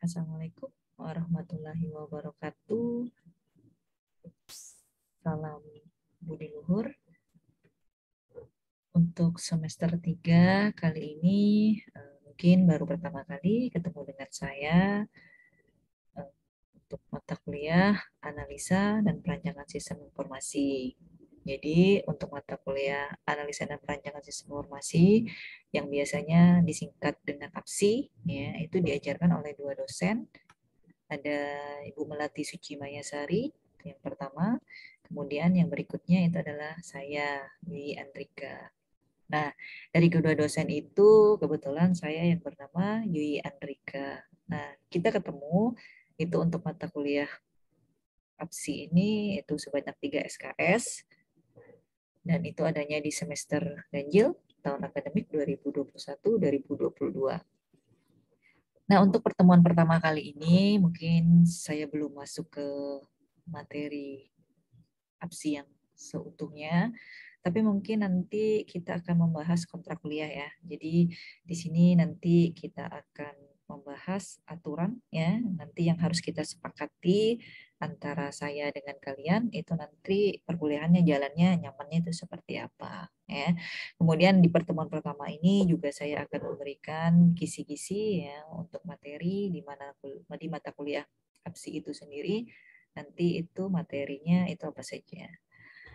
Assalamualaikum warahmatullahi wabarakatuh. Salam budi luhur. Untuk semester 3 kali ini mungkin baru pertama kali ketemu dengan saya untuk mata kuliah analisa dan perancangan sistem informasi. Jadi untuk mata kuliah analisa dan perancangan sistem informasi yang biasanya disingkat dengan APSI, ya, itu diajarkan oleh dua dosen. Ada Ibu Melati Suci Mayasari yang pertama, kemudian yang berikutnya itu adalah saya, Wi Andrika. Nah, dari kedua dosen itu kebetulan saya yang bernama Yui Andrika. Nah, kita ketemu itu untuk mata kuliah APSI ini itu sebanyak 3 SKS dan itu adanya di semester ganjil tahun akademik 2021-2022. Nah, untuk pertemuan pertama kali ini mungkin saya belum masuk ke materi APSI yang seutuhnya, tapi mungkin nanti kita akan membahas kontrak kuliah ya. Jadi di sini nanti kita akan membahas aturan ya, nanti yang harus kita sepakati antara saya dengan kalian itu nanti perkuliahannya jalannya nyamannya itu seperti apa ya. Kemudian di pertemuan pertama ini juga saya akan memberikan kisi-kisi ya untuk materi di mata kuliah APSI itu sendiri. Nanti itu materinya itu apa saja.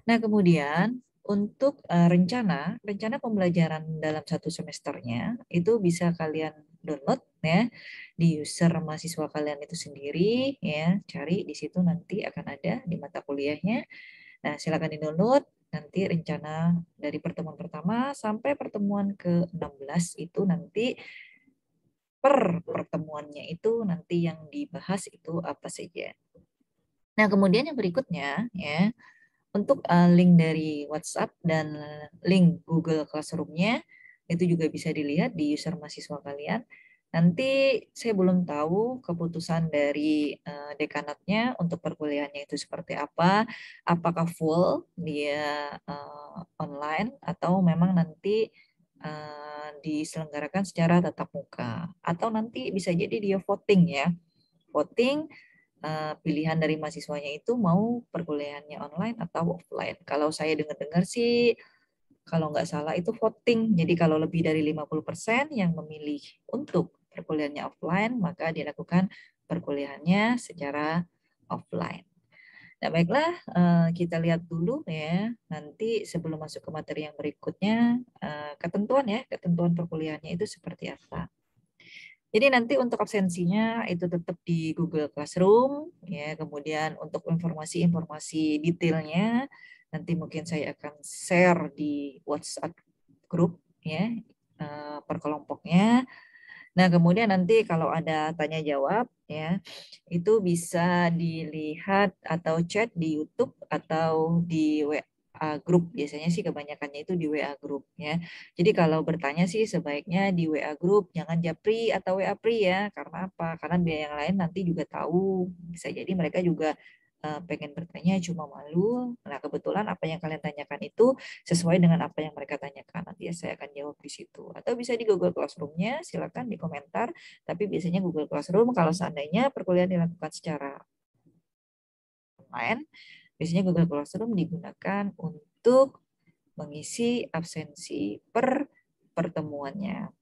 Nah, kemudian untuk rencana pembelajaran dalam satu semesternya itu bisa kalian download ya di user mahasiswa kalian itu sendiri ya, cari di situ nanti akan ada di mata kuliahnya. Nah, silakan di-download. Nanti rencana dari pertemuan pertama sampai pertemuan ke-16 itu nanti per pertemuannya itu nanti yang dibahas itu apa saja. Nah, kemudian yang berikutnya ya, untuk link dari WhatsApp dan link Google Classroom-nya itu juga bisa dilihat di user mahasiswa kalian. Nanti saya belum tahu keputusan dari dekanatnya untuk perkuliahannya itu seperti apa. Apakah full dia online atau memang nanti diselenggarakan secara tatap muka. Atau nanti bisa jadi dia voting ya. Voting pilihan dari mahasiswanya itu mau perkuliahannya online atau offline. Kalau saya dengar-dengar sih, kalau nggak salah itu voting. Jadi kalau lebih dari 50% yang memilih untuk perkuliahannya offline, maka dilakukan perkuliahannya secara offline. Nah, baiklah, kita lihat dulu ya. Nanti sebelum masuk ke materi yang berikutnya, ketentuan perkuliahannya itu seperti apa. Jadi nanti untuk absensinya itu tetap di Google Classroom ya. Kemudian untuk informasi-informasi detailnya nanti mungkin saya akan share di WhatsApp grup ya per kelompoknya. Nah, kemudian nanti kalau ada tanya jawab ya, itu bisa dilihat atau chat di YouTube atau di WA grup. Biasanya sih kebanyakannya itu di WA grup ya. Jadi kalau bertanya sih sebaiknya di WA grup, jangan japri atau WA pri ya. Karena apa? Karena biaya yang lain nanti juga tahu. Bisa jadi mereka juga pengen bertanya cuma malu. Nah, kebetulan apa yang kalian tanyakan itu sesuai dengan apa yang mereka tanyakan. Nanti ya saya akan jawab di situ. Atau bisa di Google Classroom-nya, silakan di komentar. Tapi biasanya Google Classroom kalau seandainya perkuliahan dilakukan secara online, biasanya Google Classroom digunakan untuk mengisi absensi per pertemuannya.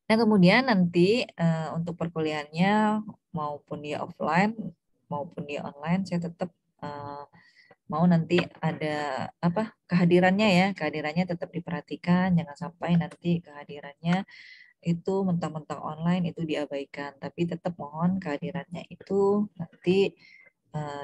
Nah, kemudian nanti untuk perkuliahannya maupun dia offline maupun dia online, saya tetap mau nanti ada kehadirannya tetap diperhatikan, jangan sampai nanti kehadirannya itu mentang-mentang online itu diabaikan, tapi tetap mohon kehadirannya itu nanti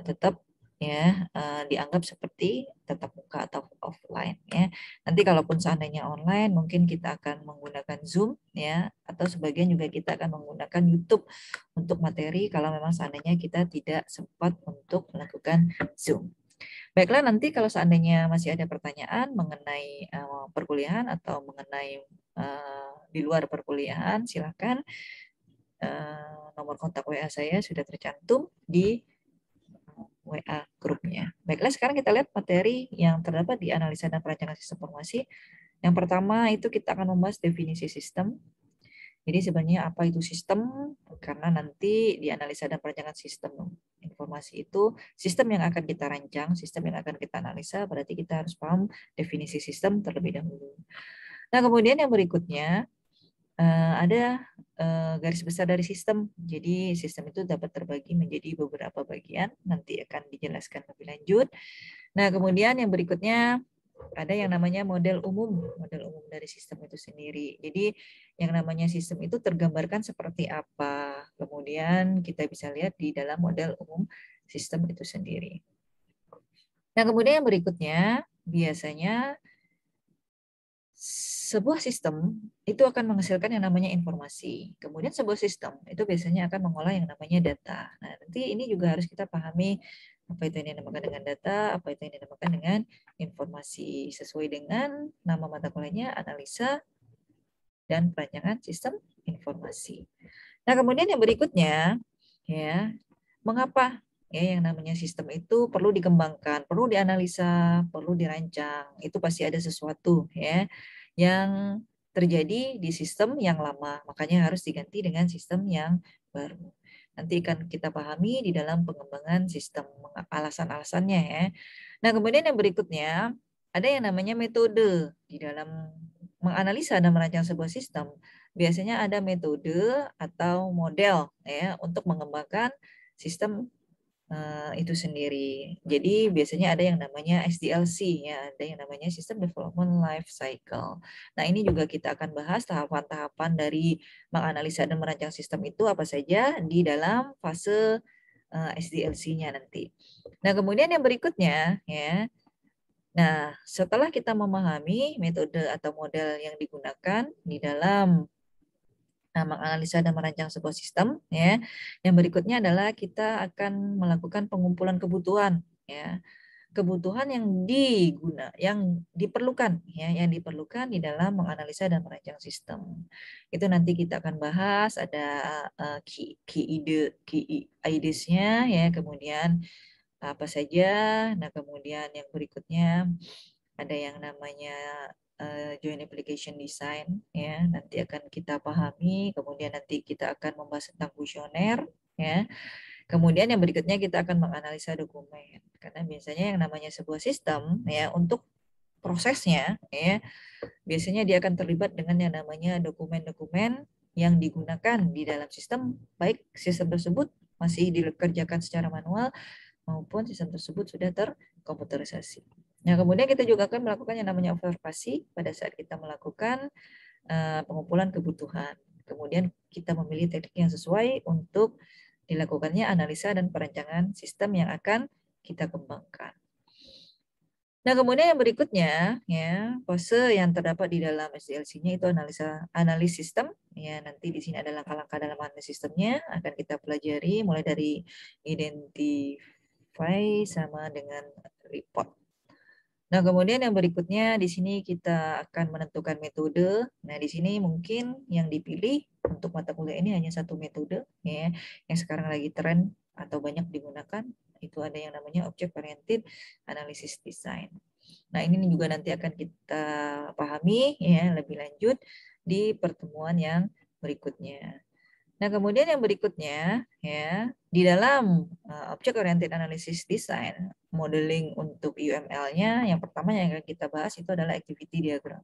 tetap ya dianggap seperti tatap muka atau offline ya. Nanti kalaupun seandainya online mungkin kita akan menggunakan Zoom ya, atau sebagian juga kita akan menggunakan YouTube untuk materi kalau memang seandainya kita tidak sempat untuk melakukan Zoom. Baiklah, nanti kalau seandainya masih ada pertanyaan mengenai perkuliahan atau mengenai di luar perkuliahan, silakan nomor kontak WA saya sudah tercantum di WA grupnya. Baiklah, sekarang kita lihat materi yang terdapat di analisa dan perancangan sistem informasi. Yang pertama itu kita akan membahas definisi sistem. Jadi sebenarnya apa itu sistem? Karena nanti di analisa dan perencanaan sistem informasi itu sistem yang akan kita rancang, sistem yang akan kita analisa, berarti kita harus paham definisi sistem terlebih dahulu. Nah, kemudian yang berikutnya ada garis besar dari sistem. Jadi sistem itu dapat terbagi menjadi beberapa bagian, nanti akan dijelaskan lebih lanjut. Nah, kemudian yang berikutnya ada yang namanya model umum dari sistem itu sendiri. Jadi yang namanya sistem itu tergambarkan seperti apa. Kemudian kita bisa lihat di dalam model umum sistem itu sendiri. Nah, kemudian yang berikutnya biasanya sebuah sistem itu akan menghasilkan yang namanya informasi. Kemudian sebuah sistem itu biasanya akan mengolah yang namanya data. Nah, nanti ini juga harus kita pahami apa itu yang dinamakan dengan data, apa itu yang dinamakan dengan informasi, sesuai dengan nama mata kuliahnya analisa dan perancangan sistem informasi. Nah, kemudian yang berikutnya ya, mengapa ya yang namanya sistem itu perlu dikembangkan, perlu dianalisa, perlu dirancang. Itu pasti ada sesuatu ya yang terjadi di sistem yang lama, makanya harus diganti dengan sistem yang baru. Nanti akan kita pahami di dalam pengembangan sistem, alasan-alasannya ya. Nah, kemudian yang berikutnya ada yang namanya metode di dalam menganalisa dan merancang sebuah sistem. Biasanya ada metode atau model ya untuk mengembangkan sistem itu sendiri. Jadi biasanya ada yang namanya SDLC ya, ada yang namanya System Development Life Cycle. Nah, ini juga kita akan bahas tahapan-tahapan dari menganalisa dan merancang sistem itu apa saja di dalam fase SDLC-nya nanti. Nah, kemudian yang berikutnya ya. Nah, setelah kita memahami metode atau model yang digunakan di dalam menganalisa dan merancang sebuah sistem ya. Yang berikutnya adalah kita akan melakukan pengumpulan kebutuhan ya. Kebutuhan yang diperlukan ya, yang diperlukan di dalam menganalisa dan merancang sistem. Itu nanti kita akan bahas ada key ideas-nya ya, kemudian apa saja. Nah, kemudian yang berikutnya ada yang namanya joint application design ya, nanti akan kita pahami, kemudian nanti kita akan membahas tentang kuesioner ya. Kemudian yang berikutnya kita akan menganalisa dokumen. Karena biasanya yang namanya sebuah sistem ya untuk prosesnya ya, biasanya dia akan terlibat dengan yang namanya dokumen-dokumen yang digunakan di dalam sistem, baik sistem tersebut masih dikerjakan secara manual maupun sistem tersebut sudah terkomputerisasi. Nah, kemudian kita juga akan melakukan yang namanya observasi pada saat kita melakukan pengumpulan kebutuhan. Kemudian kita memilih teknik yang sesuai untuk dilakukannya analisa dan perancangan sistem yang akan kita kembangkan. Nah, kemudian yang berikutnya ya, fase yang terdapat di dalam SDLC-nya itu analis sistem. Ya, nanti di sini ada langkah-langkah dalam analisis sistemnya akan kita pelajari mulai dari identify sama dengan report. Nah, kemudian yang berikutnya di sini kita akan menentukan metode. Nah, di sini mungkin yang dipilih untuk mata kuliah ini hanya satu metode ya, yang sekarang lagi tren atau banyak digunakan. Itu ada yang namanya Object Oriented Analysis Design. Nah, ini juga nanti akan kita pahami ya lebih lanjut di pertemuan yang berikutnya. Nah, kemudian yang berikutnya ya, di dalam Object Oriented Analysis Design, modeling untuk UML-nya, yang pertama yang akan kita bahas itu adalah activity diagram.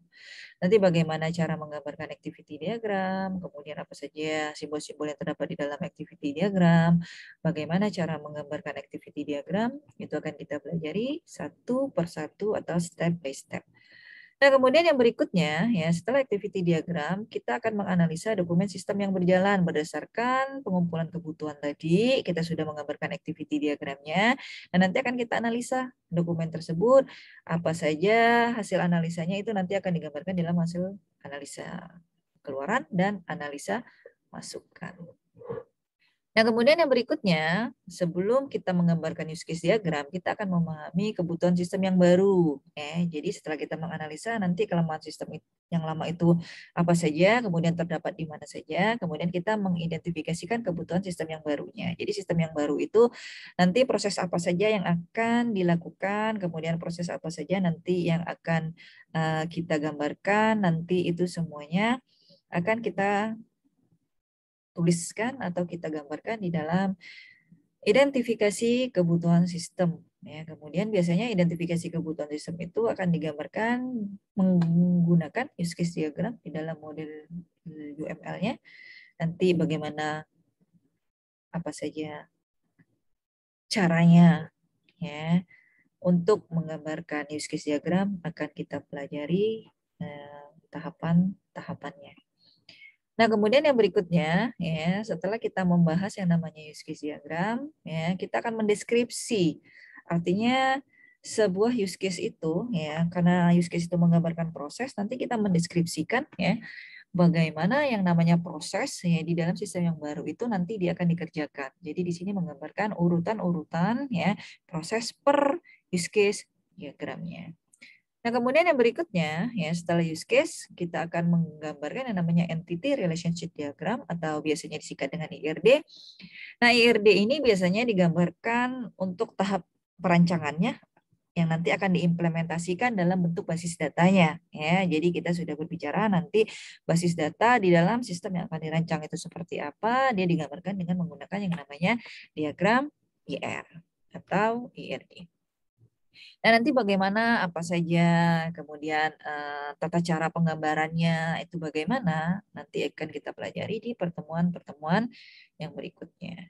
Nanti bagaimana cara menggambarkan activity diagram, kemudian apa saja simbol-simbol yang terdapat di dalam activity diagram, bagaimana cara menggambarkan activity diagram, itu akan kita pelajari satu persatu atau step by step. Nah, kemudian yang berikutnya, ya setelah activity diagram, kita akan menganalisa dokumen sistem yang berjalan berdasarkan pengumpulan kebutuhan tadi. Kita sudah menggambarkan activity diagramnya, dan nanti akan kita analisa dokumen tersebut, apa saja hasil analisanya itu nanti akan digambarkan dalam hasil analisa keluaran dan analisa masukan. Nah, kemudian yang berikutnya, sebelum kita menggambarkan use case diagram, kita akan memahami kebutuhan sistem yang baru. Jadi setelah kita menganalisa nanti kelemahan sistem yang lama itu apa saja, kemudian terdapat di mana saja, kemudian kita mengidentifikasikan kebutuhan sistem yang barunya. Jadi sistem yang baru itu nanti proses apa saja yang akan dilakukan, kemudian proses apa saja nanti yang akan kita gambarkan, nanti itu semuanya akan kita tuliskan atau kita gambarkan di dalam identifikasi kebutuhan sistem. Ya, kemudian biasanya identifikasi kebutuhan sistem itu akan digambarkan menggunakan use case diagram di dalam model UML-nya. Nanti bagaimana apa saja caranya ya untuk menggambarkan use case diagram akan kita pelajari tahapan-tahapannya. Nah, kemudian yang berikutnya ya, setelah kita membahas yang namanya use case diagram, ya, kita akan mendeskripsi. Artinya sebuah use case itu ya, karena use case itu menggambarkan proses, nanti kita mendeskripsikan ya bagaimana yang namanya proses ya di dalam sistem yang baru itu nanti dia akan dikerjakan. Jadi di sini menggambarkan urutan-urutan ya proses per use case diagramnya. Nah, kemudian yang berikutnya, ya setelah use case, kita akan menggambarkan yang namanya entity relationship diagram atau biasanya disingkat dengan IRD. Nah, IRD ini biasanya digambarkan untuk tahap perancangannya yang nanti akan diimplementasikan dalam bentuk basis datanya. Ya, jadi kita sudah berbicara nanti basis data di dalam sistem yang akan dirancang itu seperti apa, dia digambarkan dengan menggunakan yang namanya diagram IR atau IRD. Nah, nanti bagaimana apa saja, kemudian tata cara penggambarannya itu bagaimana, nanti akan kita pelajari di pertemuan-pertemuan yang berikutnya.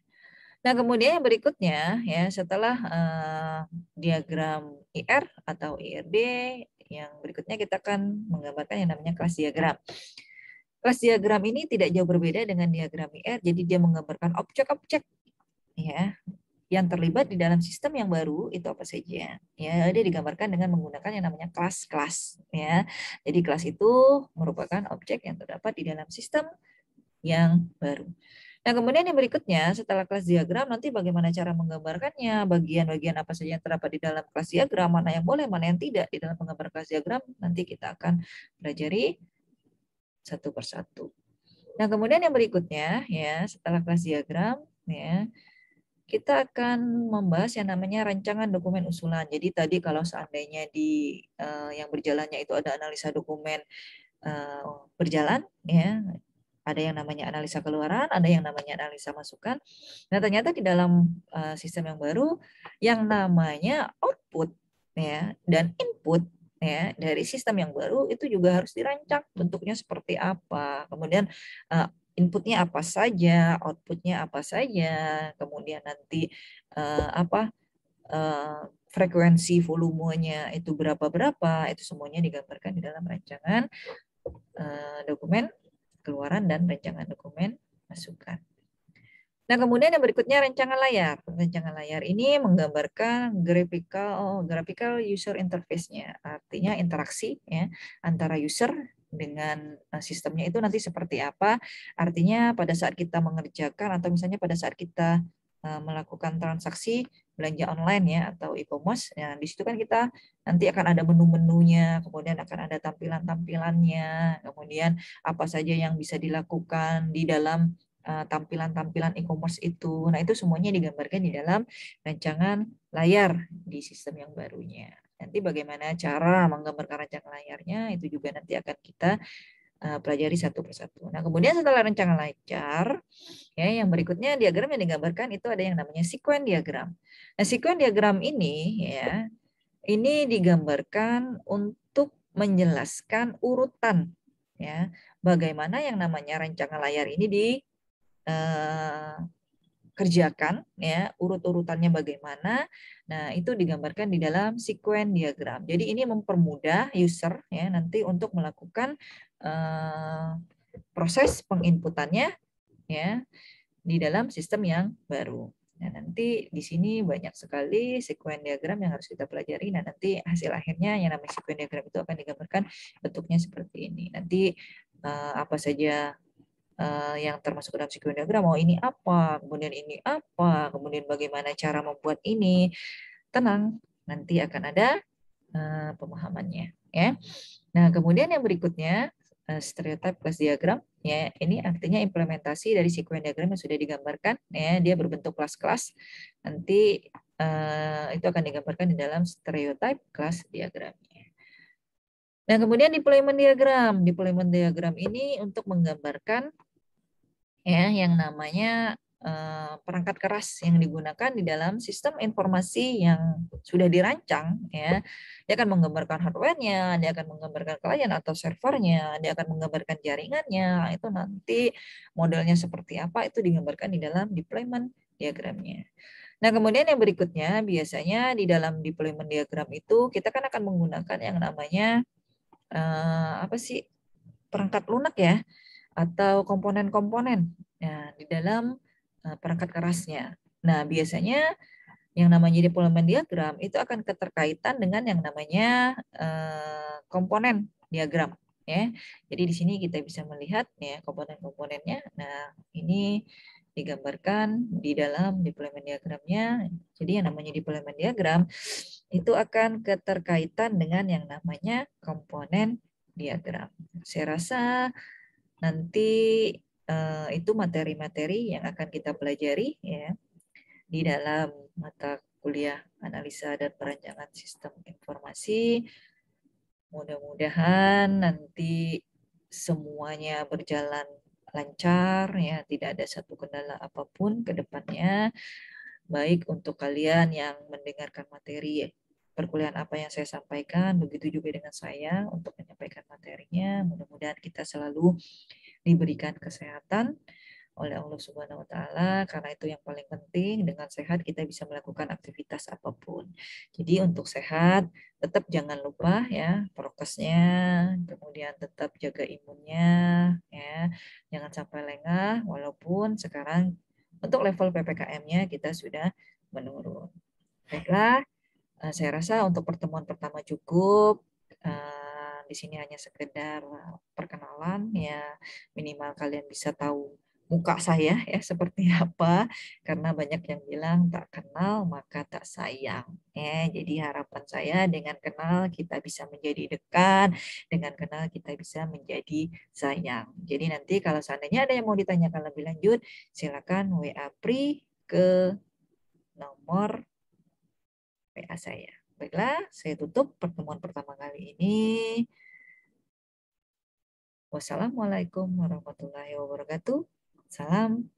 Nah, kemudian yang berikutnya, ya setelah diagram IR atau IRD, yang berikutnya kita akan menggambarkan yang namanya kelas diagram. Kelas diagram ini tidak jauh berbeda dengan diagram IR, jadi dia menggambarkan objek-objek ya yang terlibat di dalam sistem yang baru itu apa saja. Ya, dia digambarkan dengan menggunakan yang namanya kelas-kelas ya. Jadi kelas itu merupakan objek yang terdapat di dalam sistem yang baru. Nah, kemudian yang berikutnya setelah kelas diagram nanti bagaimana cara menggambarkannya, bagian-bagian apa saja yang terdapat di dalam kelas diagram, mana yang boleh, mana yang tidak di dalam penggambaran kelas diagram, nanti kita akan pelajari satu persatu. Nah, kemudian yang berikutnya ya setelah kelas diagram ya kita akan membahas yang namanya rancangan dokumen usulan. Jadi tadi kalau seandainya di yang berjalannya itu ada analisa dokumen berjalan, ya ada yang namanya analisa keluaran, ada yang namanya analisa masukan. Nah, ternyata di dalam sistem yang baru, yang namanya output ya dan input ya dari sistem yang baru itu juga harus dirancang bentuknya seperti apa. Kemudian inputnya apa saja, outputnya apa saja, kemudian nanti frekuensi volumenya itu berapa, itu semuanya digambarkan di dalam rancangan dokumen keluaran dan rancangan dokumen masukan. Nah, kemudian yang berikutnya rancangan layar. Rancangan layar ini menggambarkan graphical user interface-nya, artinya interaksi ya antara user dengan sistemnya itu nanti seperti apa. Artinya pada saat kita mengerjakan atau misalnya pada saat kita melakukan transaksi belanja online ya atau e-commerce, ya di situ kan kita nanti akan ada menu-menunya, kemudian akan ada tampilan-tampilannya, kemudian apa saja yang bisa dilakukan di dalam tampilan-tampilan e-commerce itu. Nah, itu semuanya digambarkan di dalam rancangan layar di sistem yang barunya. Nanti bagaimana cara menggambarkan rancangan layarnya, itu juga nanti akan kita pelajari satu persatu. Nah, kemudian setelah rancangan layar, ya, yang berikutnya diagram yang digambarkan itu ada yang namanya sequence diagram. Nah, sequence diagram ini, ya, ini digambarkan untuk menjelaskan urutan, ya, bagaimana yang namanya rancangan layar ini kerjakan ya urut-urutannya bagaimana. Nah, itu digambarkan di dalam sequence diagram. Jadi ini mempermudah user ya nanti untuk melakukan proses penginputannya ya di dalam sistem yang baru. Nah, nanti di sini banyak sekali sequence diagram yang harus kita pelajari. Nah, nanti hasil akhirnya yang namanya sequence diagram itu akan digambarkan bentuknya seperti ini. Nanti apa saja yang termasuk dalam sequence diagram, oh ini apa, kemudian ini apa, kemudian bagaimana cara membuat ini. Tenang, nanti akan ada pemahamannya. Ya. Nah, kemudian yang berikutnya, stereotype class diagram. Ya, ini artinya implementasi dari sequence diagram yang sudah digambarkan. Ya, dia berbentuk kelas-kelas. Nanti itu akan digambarkan di dalam stereotype class diagramnya. Nah, kemudian deployment diagram. Deployment diagram ini untuk menggambarkan ya yang namanya perangkat keras yang digunakan di dalam sistem informasi yang sudah dirancang, ya. Dia akan menggambarkan hardware-nya, dia akan menggambarkan klien atau servernya, dia akan menggambarkan jaringannya. Itu nanti modelnya seperti apa itu digambarkan di dalam deployment diagramnya. Nah, kemudian yang berikutnya biasanya di dalam deployment diagram itu kita kan akan menggunakan yang namanya apa sih, perangkat lunak ya, atau komponen-komponen di dalam perangkat kerasnya. Nah, biasanya yang namanya deployment diagram itu akan keterkaitan dengan yang namanya komponen diagram, ya. Jadi di sini kita bisa melihat ya komponen-komponennya. Nah, ini digambarkan di dalam deployment diagramnya. Jadi yang namanya deployment diagram itu akan keterkaitan dengan yang namanya komponen diagram. Saya rasa nanti itu materi-materi yang akan kita pelajari ya di dalam mata kuliah analisa dan perancangan sistem informasi. Mudah-mudahan nanti semuanya berjalan lancar ya, tidak ada satu kendala apapun ke depannya, baik untuk kalian yang mendengarkan materi perkuliahan apa yang saya sampaikan, begitu juga dengan saya untuk menyampaikan materinya. Mudah-mudahan kita selalu diberikan kesehatan oleh Allah Subhanahu wa taala, karena itu yang paling penting. Dengan sehat kita bisa melakukan aktivitas apapun. Jadi untuk sehat tetap jangan lupa ya prokesnya, kemudian tetap jaga imunnya ya. Jangan sampai lengah walaupun sekarang untuk level PPKM-nya kita sudah menurun. Baiklah, saya rasa untuk pertemuan pertama cukup. Di sini hanya sekedar perkenalan ya, minimal kalian bisa tahu muka saya ya seperti apa, karena banyak yang bilang tak kenal maka tak sayang ya. Jadi harapan saya dengan kenal kita bisa menjadi dekat, dengan kenal kita bisa menjadi sayang. Jadi nanti kalau seandainya ada yang mau ditanyakan lebih lanjut, silakan WA Pri ke nomor WA saya. Baiklah, saya tutup pertemuan pertama kali ini. Wassalamualaikum warahmatullahi wabarakatuh. Salam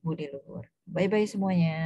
budi luhur. Bye-bye semuanya.